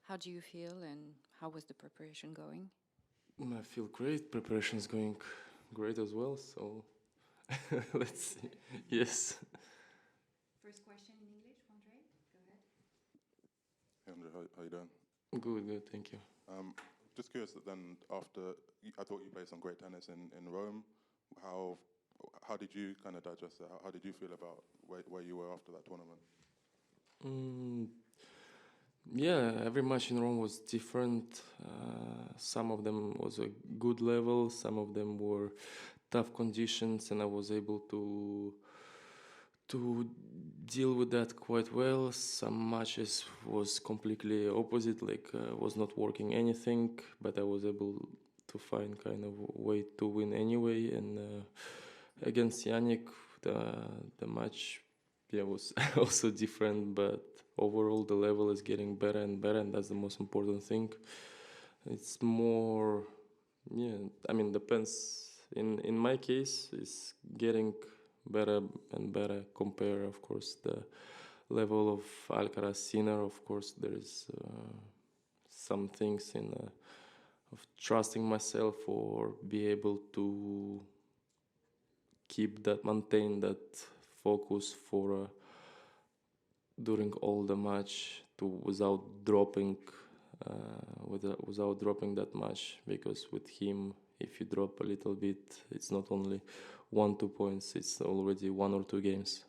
How do you feel and how was the preparation going? I feel great. Preparation is going great as well. So let's see. Yes. First question in English, Andrei. Go ahead. Hey Andrei, how you doing? Good, good. Thank you. Just curious that then after, I thought you played some great tennis in Rome. How did you kind of digest that? How did you feel about where you were after that tournament? Yeah, every match in Rome was different. Some of them was a good level, some of them were tough conditions, and I was able to deal with that quite well. Some matches was completely opposite, like was not working anything, but I was able to find kind of a way to win anyway. And against Yannick, the match, yeah, was also different, but overall the level is getting better and better, and that's the most important thing. It's more, yeah, I mean, depends. In my case, it's getting better and better. Compare, of course, the level of Alcaraz Sinner. Of course, there is some things of trusting myself or be able to maintain that focus for during all the match without dropping that much, because with him, if you drop a little bit, it's not only 1-2 points, it's already 1 or 2 games.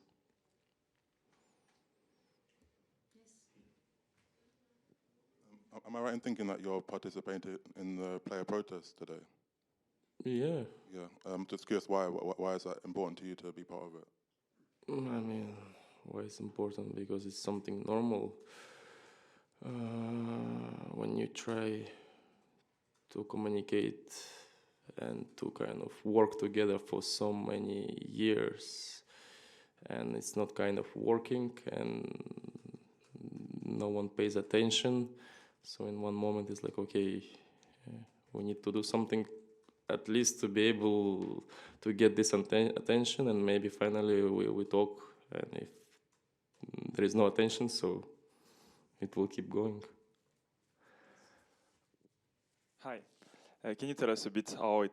Yes. Am I right in thinking that you're participating in the player protest today? Yeah. Yeah. Just curious, why is that important to you to be part of it? I mean, why it's important? Because it's something normal. When you try to communicate and to kind of work together for so many years, and it's not kind of working, and no one pays attention. So in one moment it's like, okay, we need to do something at least to be able to get this attention, and maybe finally we talk, and if there is no attention, so it will keep going. Hi. Can you tell us a bit how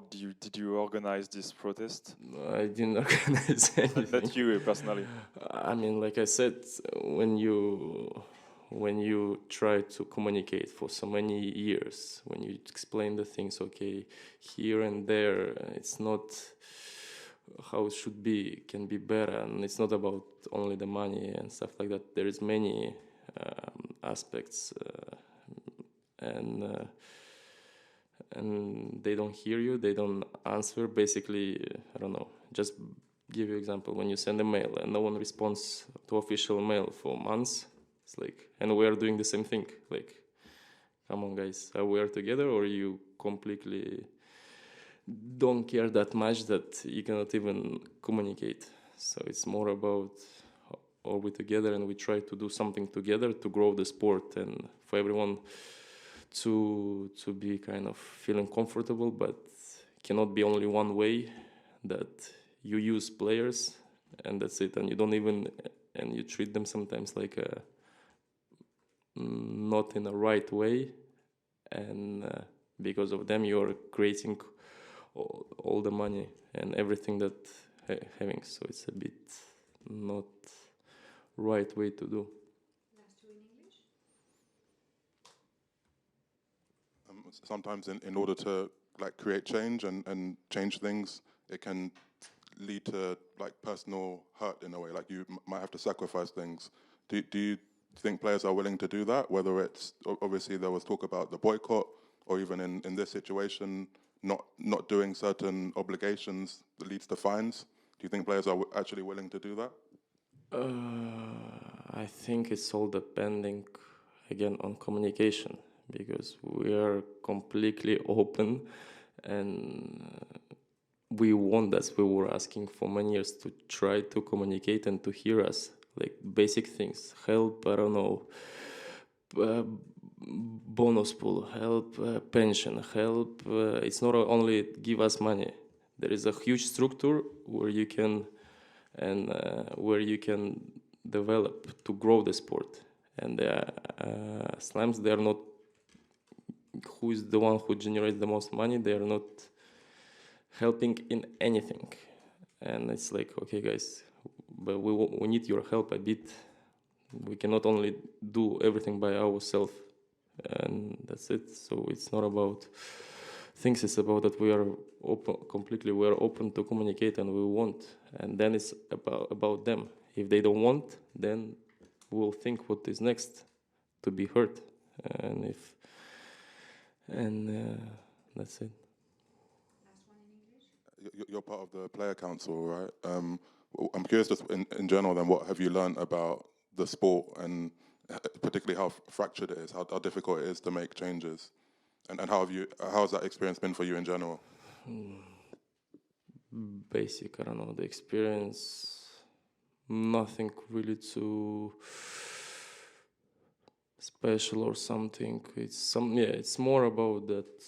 did you organize this protest? I didn't organize anything. Not you personally. I mean, like I said, when you try to communicate for so many years, when you explain the things, okay, here and there, it's not how it should be, it can be better, and it's not about only the money and stuff like that. There is many aspects, and they don't hear you, they don't answer. Basically, I don't know, just give you example, when you send a mail and no one responds to official mail for months, it's like, and we are doing the same thing, like, come on guys, are we together, or you completely don't care that much that you cannot even communicate? So it's more about, are we together, and we try to do something together to grow the sport and for everyone to be kind of feeling comfortable, but cannot be only one way, that you use players and that's it, and you don't even, and you treat them sometimes like not in a right way, and because of them you're creating all the money and everything that having, so it's a bit not right way to do. Last two in English. Sometimes in order to like create change and change things, it can lead to like personal hurt in a way, like you might have to sacrifice things. Do you think players are willing to do that, whether it's, obviously there was talk about the boycott, or even in this situation, not doing certain obligations that leads to fines? Do you think players are actually willing to do that? I think it's all depending again on communication, because we are completely open, and we want that. We were asking for many years to try to communicate and to hear us, like basic things, help, I don't know, bonus pool, help, pension, help. It's not only give us money. There is a huge structure where you can, and where you can develop to grow the sport. and the slams, they are not who is the one who generates the most money. They are not helping in anything, and it's like, okay, guys, but we need your help a bit. We cannot only do everything by ourselves, and that's it. So it's not about things. It's about that we are open to communicate, and we want. And then it's about them. If they don't want, then we'll think what is next to be heard, and that's it. Last one in English. You're part of the player council, right? I'm curious, just in general, then, what have you learned about the sport, and particularly how fractured it is, how difficult it is to make changes, and how has that experience been for you in general? Basic, I don't know, the experience, nothing really too special or something. It's more about that,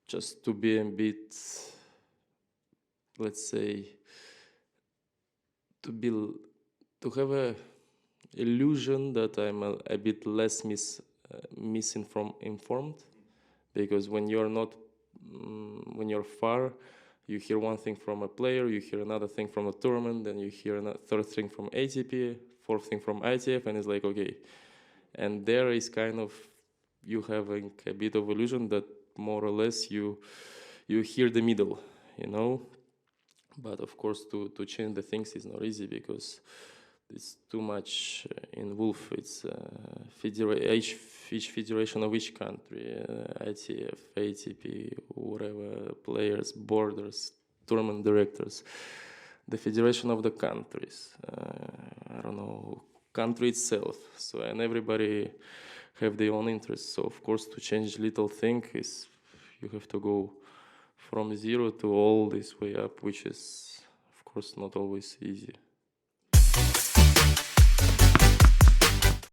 just to be a bit, let's say, to have a illusion that I'm a bit less misinformed, because when you're far, you hear one thing from a player, you hear another thing from a tournament, then you hear a third thing from ATP, fourth thing from ITF, and it's like, okay. And there is kind of, you having a bit of illusion that more or less you hear the middle, you know. But of course, to change the things is not easy, because it's too much involved. It's each federation of each country, ITF, ATP, whatever, players, borders, tournament directors, the federation of the countries, I don't know, country itself. So, and everybody have their own interests. So of course, to change little thing is, you have to go from zero to all this way up, which is of course not always easy.